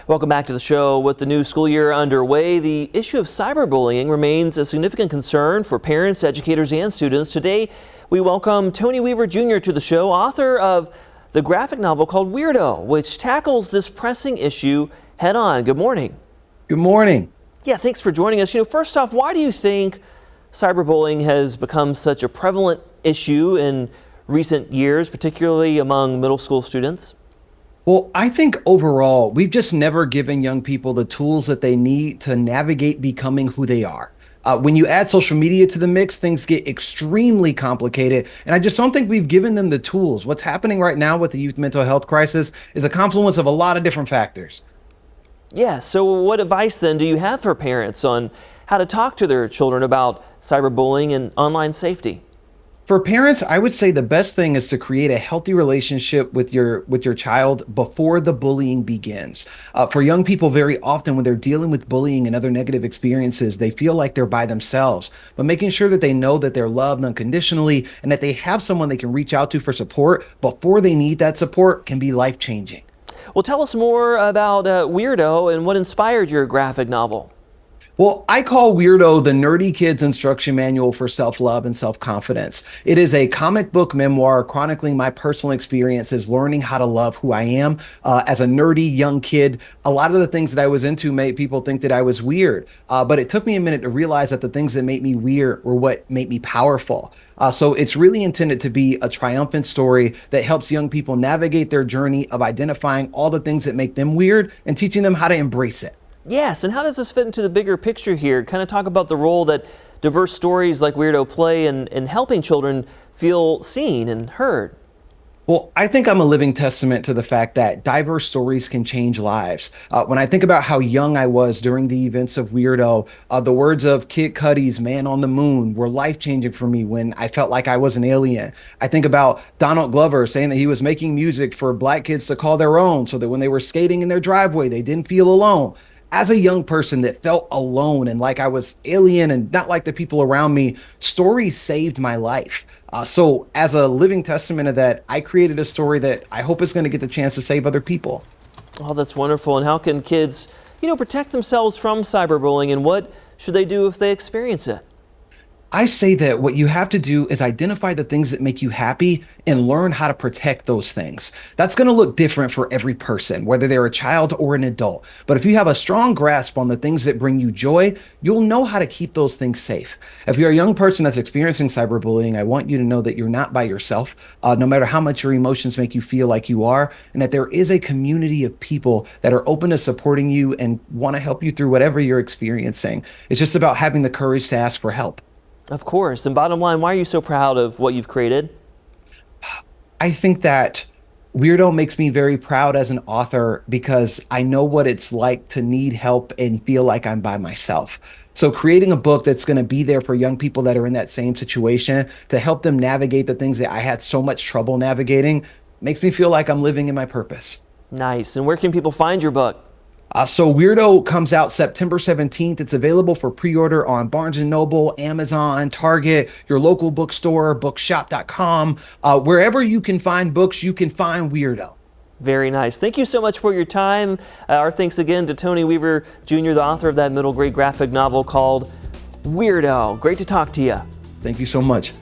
Welcome back to the show. With the new school year underway, the issue of cyberbullying remains a significant concern for parents, educators, and students. Today, we welcome Tony Weaver Jr. to the show, author of the graphic novel called Weirdo, which tackles this pressing issue head on. Good morning. Good morning. Yeah, thanks for joining us. First off, why do you think cyberbullying has become such a prevalent issue in recent years, particularly among middle school students? Well, I think overall, we've just never given young people the tools that they need to navigate becoming who they are. When you add social media to the mix, things get extremely complicated. And I just don't think we've given them the tools. What's happening right now with the youth mental health crisis is a confluence of a lot of different factors. Yeah, so what advice then do you have for parents on how to talk to their children about cyberbullying and online safety? For parents, I would say the best thing is to create a healthy relationship with your child before the bullying begins. For young people, very often when they're dealing with bullying and other negative experiences, they feel like they're by themselves. But making sure that they know that they're loved unconditionally and that they have someone they can reach out to for support before they need that support can be life-changing. Well, tell us more about Weirdo and what inspired your graphic novel. Well, I call Weirdo the nerdy kid's instruction manual for self-love and self-confidence. It is a comic book memoir chronicling my personal experiences learning how to love who I am as a nerdy young kid. A lot of the things that I was into made people think that I was weird, but it took me a minute to realize that the things that made me weird were what made me powerful. So it's really intended to be a triumphant story that helps young people navigate their journey of identifying all the things that make them weird and teaching them how to embrace it. Yes, and how does this fit into the bigger picture here? Kind of talk about the role that diverse stories like Weirdo play in helping children feel seen and heard. Well, I think I'm a living testament to the fact that diverse stories can change lives. When I think about how young I was during the events of Weirdo, the words of Kid Cudi's Man on the Moon were life-changing for me when I felt like I was an alien. I think about Donald Glover saying that he was making music for Black kids to call their own so that when they were skating in their driveway, they didn't feel alone. As a young person that felt alone and like I was alien and not like the people around me, stories saved my life. So as a living testament of that, I created a story that I hope is going to get the chance to save other people. Oh, that's wonderful. And how can kids, protect themselves from cyberbullying, and what should they do if they experience it? I say that what you have to do is identify the things that make you happy and learn how to protect those things. That's going to look different for every person, whether they're a child or an adult. But if you have a strong grasp on the things that bring you joy, you'll know how to keep those things safe. If you're a young person that's experiencing cyberbullying, I want you to know that you're not by yourself, no matter how much your emotions make you feel like you are, and that there is a community of people that are open to supporting you and want to help you through whatever you're experiencing. It's just about having the courage to ask for help. Of course. And bottom line, why are you so proud of what you've created? I think that Weirdo makes me very proud as an author because I know what it's like to need help and feel like I'm by myself. So creating a book that's going to be there for young people that are in that same situation to help them navigate the things that I had so much trouble navigating makes me feel like I'm living in my purpose. Nice. And where can people find your book? So Weirdo comes out September 17th. It's available for pre-order on Barnes & Noble, Amazon, Target, your local bookstore, bookshop.com. Wherever you can find books, you can find Weirdo. Very nice. Thank you so much for your time. Our thanks again to Tony Weaver Jr., the author of that middle grade graphic novel called Weirdo. Great to talk to you. Thank you so much.